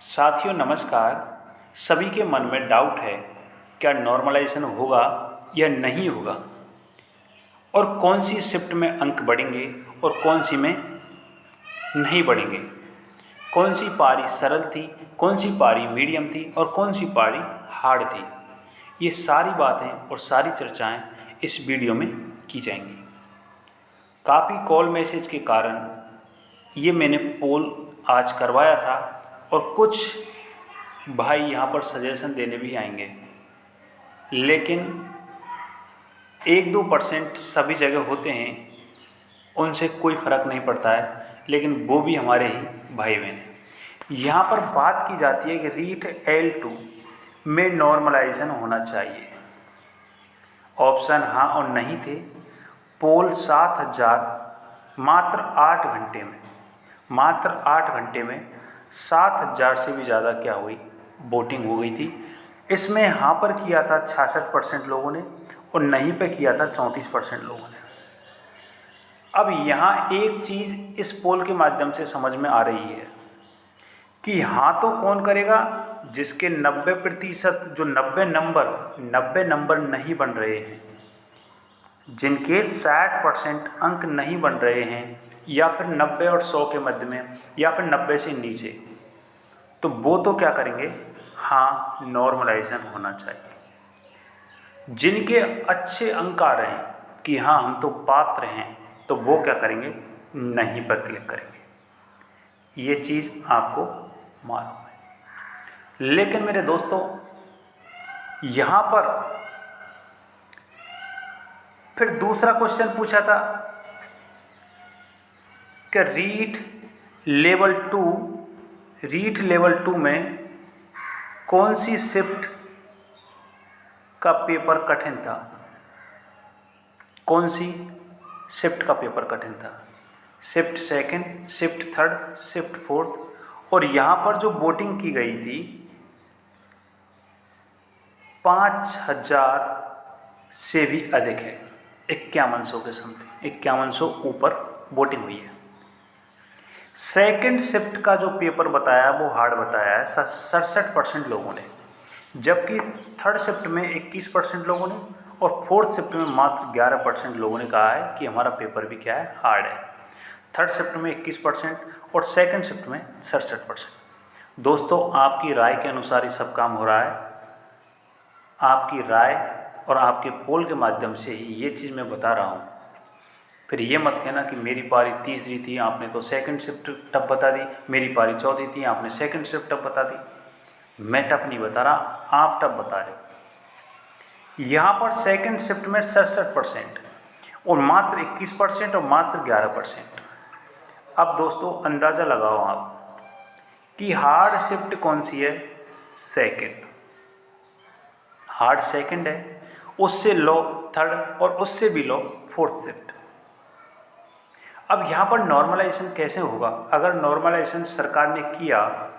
साथियों नमस्कार। सभी के मन में डाउट है, क्या नॉर्मलाइजेशन होगा या नहीं होगा, और कौन सी शिफ्ट में अंक बढ़ेंगे और कौन सी में नहीं बढ़ेंगे, कौन सी पारी सरल थी, कौन सी पारी मीडियम थी और कौन सी पारी हार्ड थी। ये सारी बातें और सारी चर्चाएं इस वीडियो में की जाएंगी। काफ़ी कॉल मैसेज के कारण ये मैंने पोल आज करवाया था और कुछ भाई यहाँ पर सजेशन देने भी आएंगे, लेकिन 1-2% सभी जगह होते हैं, उनसे कोई फ़र्क नहीं पड़ता है, लेकिन वो भी हमारे ही भाई बहन हैं। यहाँ पर बात की जाती है कि रीट L2 में नॉर्मलाइजेशन होना चाहिए। ऑप्शन हाँ और नहीं थे। पोल 7000 मात्र 8 घंटे में 7000 से भी ज़्यादा क्या हुई, वोटिंग हो गई थी। इसमें हाँ पर किया था 66% लोगों ने और नहीं पे किया था 34% लोगों ने। अब यहाँ एक चीज़ इस पोल के माध्यम से समझ में आ रही है कि हाँ तो कौन करेगा, जिसके 90% जो 90 नंबर नहीं बन रहे हैं, जिनके 60% अंक नहीं बन रहे हैं, या फिर 90 और 100 के मध्य में, या फिर 90 से नीचे, तो वो तो क्या करेंगे, हाँ नॉर्मलाइजेशन होना चाहिए। जिनके अच्छे अंक आ रहे हैं कि हाँ हम तो पात्र हैं, तो वो क्या करेंगे, नहीं पर क्लिक करेंगे। ये चीज़ आपको मालूम है। लेकिन मेरे दोस्तों, यहाँ पर फिर दूसरा क्वेश्चन पूछा था कि रीट लेवल 2 में कौन सी शिफ्ट का पेपर कठिन था, कौन सी शिफ्ट का पेपर कठिन था, shift second, shift third, shift fourth. और यहाँ पर जो वोटिंग की गई थी 5000 से भी अधिक है, 5100 के समथिंग, 5100 ऊपर वोटिंग हुई है। सेकंड शिफ्ट का जो पेपर बताया वो हार्ड बताया है 67% लोगों ने, जबकि थर्ड शिफ्ट में 21% लोगों ने और फोर्थ शिफ्ट में मात्र 11% लोगों ने कहा है कि हमारा पेपर भी क्या है, हार्ड है। थर्ड शिफ्ट में 21% और सेकंड शिफ्ट में 67%। दोस्तों, आपकी राय के अनुसार ही सब काम हो रहा है। आपकी राय और आपके पोल के माध्यम से ही ये चीज़ मैं बता रहा हूँ। फिर ये मत कहना कि मेरी पारी तीसरी थी, आपने तो सेकंड शिफ्ट टप बता दी, मेरी पारी चौथी थी, आपने सेकंड शिफ्ट टप बता दी। मैं टप नहीं बता रहा, आप टप बता रहे हो। यहाँ पर सेकंड शिफ्ट में 67% और मात्र 21% और मात्र 11%। अब दोस्तों अंदाज़ा लगाओ आप कि हार्ड शिफ्ट कौन सी है, सेकंड। हार्ड सेकंड है, उससे लो थर्ड और उससे भी लो फोर्थ शिफ्ट। अब यहाँ पर नॉर्मलाइजेशन कैसे होगा, अगर नॉर्मलाइजेशन सरकार ने किया,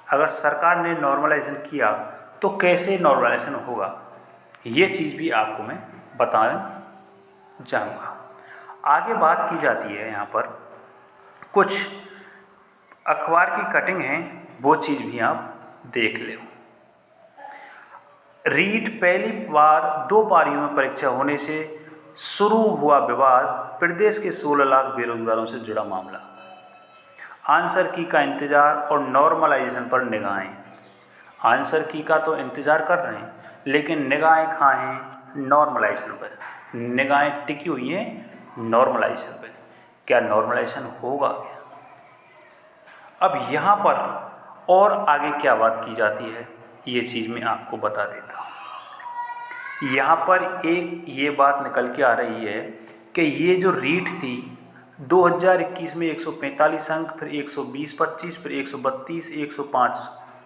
अगर सरकार ने नॉर्मलाइजेशन किया तो कैसे नॉर्मलाइजेशन होगा, ये चीज़ भी आपको मैं बताना चाहूँगा। आगे बात की जाती है, यहाँ पर कुछ अखबार की कटिंग है, वो चीज़ भी आप देख लो। रीट पहली बार 2 पारियों में परीक्षा होने से शुरू हुआ विवाद, प्रदेश के 16 लाख बेरोजगारों से जुड़ा मामला। आंसर की का इंतजार और नॉर्मलाइजेशन पर निगाहें। आंसर की का तो इंतजार कर रहे हैं, लेकिन निगाहें कहाँ हैं, नॉर्मलाइजेशन पर। निगाहें टिकी हुई हैं नॉर्मलाइजेशन पर। क्या नॉर्मलाइजेशन होगा क्या? अब यहाँ पर और आगे क्या बात की जाती है, ये चीज़ मैं आपको बता देता हूँ। यहाँ पर एक ये बात निकल के आ रही है कि ये जो रीट थी 2021 में 145 अंक, फिर 120-25, फिर 132, 105,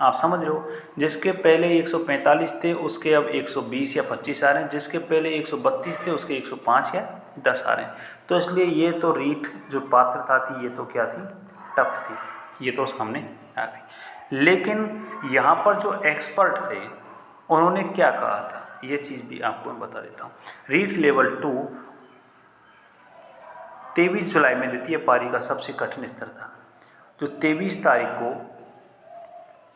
आप समझ रहे हो। जिसके पहले 145 थे उसके अब 120 या 25 आ रहे हैं, जिसके पहले 132 थे उसके 105 या 10 आ रहे हैं। तो इसलिए ये तो रीट जो पात्रता थी, ये तो क्या थी, टफ थी, ये तो सामने आ गई। लेकिन यहाँ पर जो एक्सपर्ट थे उन्होंने क्या कहा था, ये चीज़ भी आपको मैं बता देता हूँ। रीट लेवल 2 23 जुलाई में द्वितीय पारी का सबसे कठिन स्तर था। जो 23 तारीख को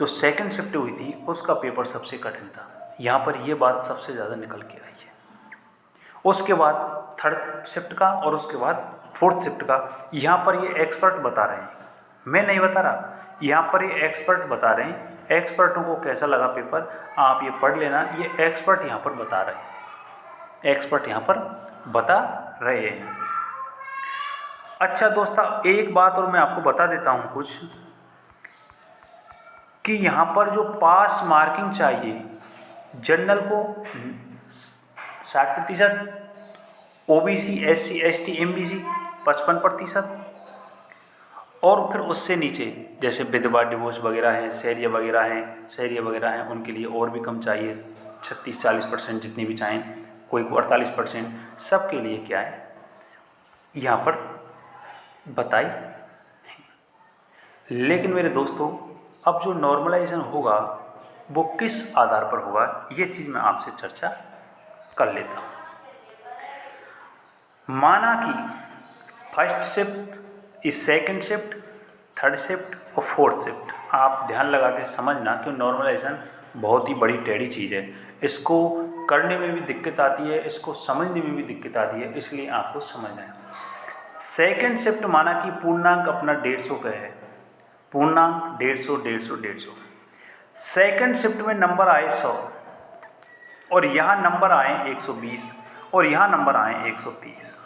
जो सेकंड शिफ्ट हुई थी उसका पेपर सबसे कठिन था। यहाँ पर ये बात सबसे ज़्यादा निकल के आई है। उसके बाद थर्ड शिफ्ट का और उसके बाद फोर्थ शिफ्ट का, यहाँ पर ये एक्सपर्ट बता रहे हैं, मैं नहीं बता रहा, यहाँ पर ये एक्सपर्ट बता रहे हैं। एक्सपर्टों को कैसा लगा पेपर आप ये पढ़ लेना, ये एक्सपर्ट यहाँ पर बता रहे हैं, एक्सपर्ट यहाँ पर बता रहे हैं। अच्छा दोस्तों, एक बात और मैं आपको बता देता हूँ कुछ, कि यहाँ पर जो पास मार्किंग चाहिए जनरल को 60%, ओबीसी एससी एसटी एमबीसी 55%, और फिर उससे नीचे जैसे विधवा डिवोर्स वगैरह हैं, शहरिया वगैरह हैं, उनके लिए और भी कम चाहिए, 36-40% जितनी भी चाहें, कोई 48%, सबके लिए क्या है यहाँ पर बताई। लेकिन मेरे दोस्तों, अब जो नॉर्मलाइजेशन होगा वो किस आधार पर होगा, ये चीज़ मैं आपसे चर्चा कर लेता हूँ। माना कि फर्स्ट शिफ्ट इस सेकंड शिफ्ट, थर्ड शिफ्ट और फोर्थ शिफ्ट, आप ध्यान लगा के समझना कि नॉर्मलाइजेशन बहुत ही बड़ी टेढ़ी चीज़ है, इसको करने में भी दिक्कत आती है, इसको समझने में भी दिक्कत आती है, इसलिए आपको समझना है। सेकंड शिफ्ट माना कि पूर्णांक अपना 150 का है, पूर्णांक 150। सेकंड शिफ्ट में नंबर आए 100 और यहाँ नंबर आए 120 और यहाँ नंबर आए 130।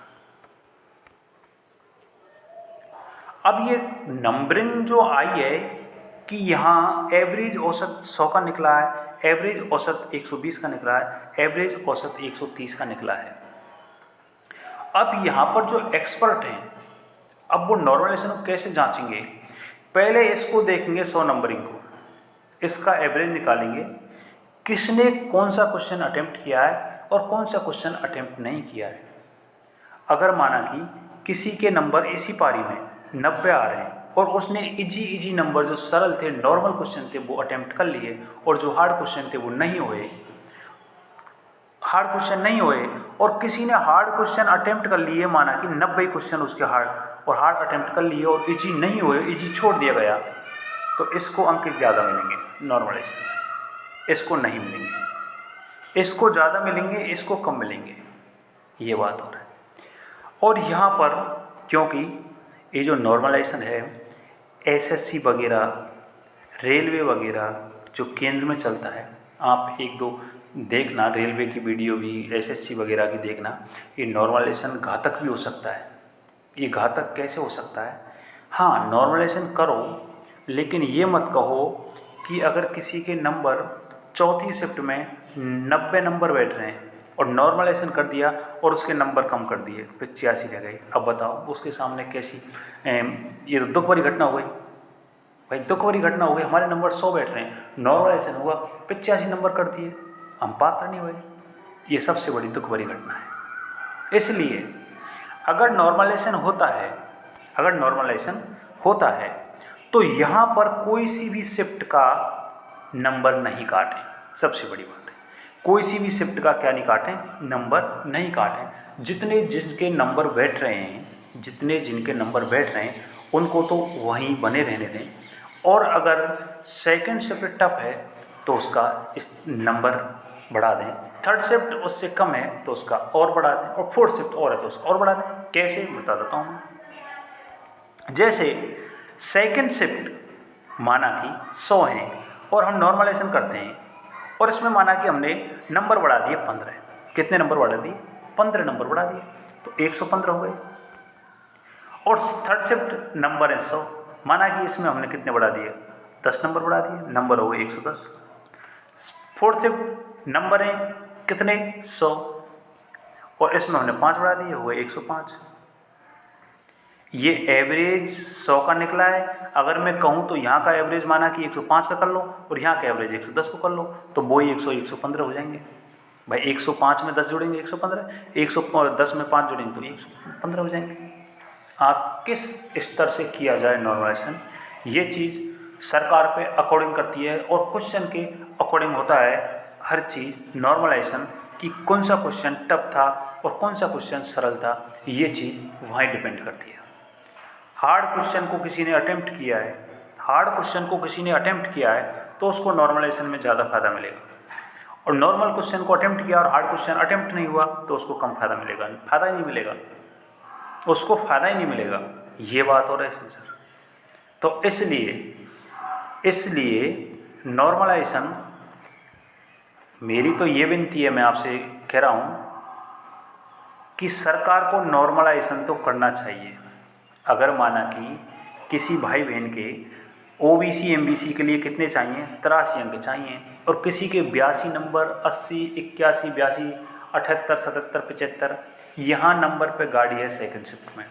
अब ये नंबरिंग जो आई है कि यहाँ एवरेज औसत 100 का निकला है, एवरेज औसत 120 का निकला है, एवरेज औसत 130 का निकला है। अब यहाँ पर जो एक्सपर्ट हैं, अब वो नॉर्मलाइजेशन को कैसे जांचेंगे, पहले इसको देखेंगे 100 नंबरिंग को, इसका एवरेज निकालेंगे, किसने कौन सा क्वेश्चन अटेम्प्ट किया है और कौन सा क्वेश्चन अटेम्प्ट नहीं किया है। अगर माना कि किसी के नंबर इसी पारी में 90 आ रहे हैं और उसने इजी नंबर जो सरल थे, नॉर्मल क्वेश्चन थे, वो अटेम्प्ट कर लिए, और जो हार्ड क्वेश्चन थे वो नहीं हुए, और किसी ने हार्ड क्वेश्चन अटेम्प्ट कर लिए, माना कि 90 क्वेश्चन उसके हार्ड अटेम्प्ट कर लिए और इजी नहीं हुए, इजी छोड़ दिया गया, तो इसको अंक ज़्यादा मिलेंगे नॉर्मलाइजेशन में, इसको नहीं मिलेंगे, इसको ज़्यादा मिलेंगे, इसको कम मिलेंगे, ये बात हो रहा है। और यहाँ पर क्योंकि ये जो नॉर्मलाइजेशन है एसएससी वगैरह, रेलवे वगैरह जो केंद्र में चलता है, आप एक दो देखना, रेलवे की वीडियो भी, एसएससी वगैरह की देखना, ये नॉर्मलाइजेशन घातक भी हो सकता है। ये घातक कैसे हो सकता है? हाँ, नॉर्मलाइजेशन करो, लेकिन ये मत कहो कि अगर किसी के नंबर चौथी शिफ्ट में 90 नंबर बैठ रहे हैं और नॉर्मलाइजेशन कर दिया और उसके नंबर कम कर दिए, 85 रह गए, अब बताओ उसके सामने कैसी, ये तो दुख भरी घटना हो गई भाई, दुख भरी घटना हो गई। हमारे नंबर 100 बैठ रहे हैं, नॉर्मलाइजेशन हुआ, 85 नंबर कर दिए, हम पात्र नहीं हुए, ये सबसे बड़ी दुख भरी घटना है। इसलिए अगर नॉर्मलाइजेशन होता है तो यहाँ पर कोई सी भी शिफ्ट का नंबर नहीं काटें, सबसे बड़ी बात है, कोई सी भी शिफ्ट का क्या नहीं काटें, नंबर नहीं काटें। जितने जिनके नंबर बैठ रहे हैं उनको तो वहीं बने रहने दें, और अगर सेकंड शिफ्ट टफ है तो उसका इस नंबर बढ़ा दें, थर्ड शिफ्ट उससे कम है तो उसका और बढ़ा दें, और फोर्थ शिफ्ट और है तो उसका और बढ़ा दें। कैसे, बता देता हूँ मैं। जैसे सेकंड शिफ्ट माना कि 100 हैं और हम नॉर्मलाइजेशन करते हैं, और इसमें माना कि हमने नंबर बढ़ा दिए 15, कितने नंबर बढ़ा दिए, 15 नंबर बढ़ा दिए, तो 115 हो गए। और थर्ड शिफ्ट नंबर है 100, माना कि इसमें हमने कितने बढ़ा दिए, 10 नंबर बढ़ा दिए, नंबर हो गए 110। फोर्थ शिफ्ट नंबर है कितने, 100, और इसमें हमने 5 बढ़ा दिए, हो गए 105। ये एवरेज 100 का निकला है। अगर मैं कहूँ तो यहाँ का एवरेज माना कि 105 का कर लो और यहाँ का एवरेज 110 को कर लो, तो वो ही 115 हो जाएंगे भाई। 105 में 10 जोड़ेंगे 115, 110 में 5 जोड़ेंगे तो 115 हो जाएंगे। आप किस स्तर से किया जाए नॉर्मलाइजेशन, ये चीज़ सरकार पे अकॉर्डिंग करती है, और क्वेश्चन के अकॉर्डिंग होता है हर चीज़ नॉर्मलाइजेशन, कि कौन सा क्वेश्चन टफ था और कौन सा क्वेश्चन सरल था, ये चीज़ वहाँ डिपेंड करती है। हार्ड क्वेश्चन को किसी ने अटेम्प्ट किया है, हार्ड क्वेश्चन को किसी ने अटेम्प्ट किया है तो उसको नॉर्मलाइजेशन में ज़्यादा फायदा मिलेगा, और नॉर्मल क्वेश्चन को अटेम्प्ट किया और हार्ड क्वेश्चन अटेम्प्ट नहीं हुआ तो उसको कम फायदा मिलेगा, फायदा ही नहीं मिलेगा, उसको फायदा ही नहीं मिलेगा। ये बात हो रहा है इसमें सर। तो इसलिए नॉर्मलाइजेशन, मेरी तो ये विनती है, मैं आपसे कह रहा हूँ कि सरकार को नॉर्मलाइजेशन तो करना चाहिए। अगर माना कि किसी भाई बहन के ओबीसी एमबीसी के लिए कितने चाहिए, 83 अंक चाहिए, और किसी के 82 नंबर, 80, 81, 82, 78, 77, 75 यहाँ नंबर पे गाड़ी है सेकंड शिफ्ट में,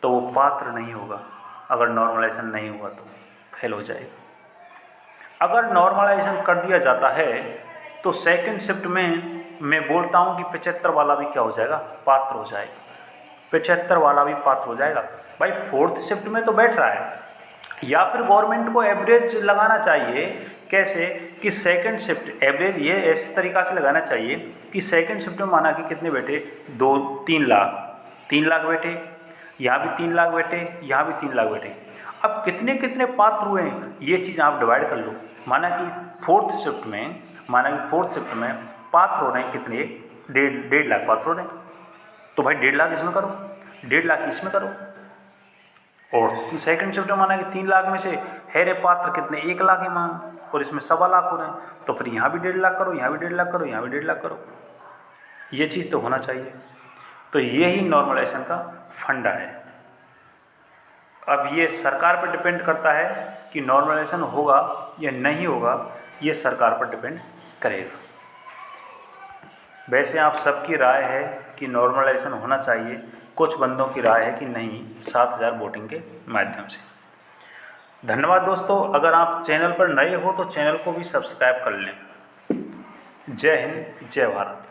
तो वो पात्र नहीं होगा। अगर नॉर्मलाइजेशन नहीं हुआ तो फेल हो जाएगा। अगर नॉर्मलाइजेशन कर दिया जाता है तो सेकंड शिफ्ट में मैं बोलता हूँ कि 75 वाला भी क्या हो जाएगा, पात्र हो जाएगा। 75 वाला भी पात्र हो जाएगा। भाई फोर्थ शिफ्ट में तो बैठ रहा है, या फिर गवर्नमेंट को एवरेज लगाना चाहिए। कैसे कि सेकंड शिफ्ट एवरेज ये इस तरीक़ा से लगाना चाहिए कि सेकंड शिफ्ट में माना कि कितने बैठे, 3 लाख बैठे, यहाँ भी 3 लाख बैठे, यहाँ भी 3 लाख बैठे। अब कितने कितने पात्र हुए हैं ये चीज़ आप डिवाइड कर लो। माना कि फोर्थ शिफ्ट में पात्र हो रहे हैं कितने, 1.5 लाख पात्र हो रहे हैं, तो भाई 1.5 लाख इसमें करो, 1.5 लाख इसमें करो। और सेकंड शिफ्ट में माना कि 3 लाख में से है रे पात्र कितने, 1 लाख ही मान, और इसमें 1.25 लाख हो रहे हैं, तो फिर यहाँ भी 1.5 लाख करो, यहाँ भी 1.5 लाख करो, यहाँ भी 1.5 लाख करो। ये चीज़ तो होना चाहिए। तो यही नॉर्मलाइजेशन का फंडा है। अब ये सरकार पर डिपेंड करता है कि नॉर्मलाइजेशन होगा या नहीं होगा, ये सरकार पर डिपेंड करेगा। वैसे आप सबकी राय है कि नॉर्मलाइजेशन होना चाहिए, कुछ बंदों की राय है कि नहीं, 7000 वोटिंग के माध्यम से। धन्यवाद दोस्तों। अगर आप चैनल पर नए हो तो चैनल को भी सब्सक्राइब कर लें। जय हिंद, जय भारत।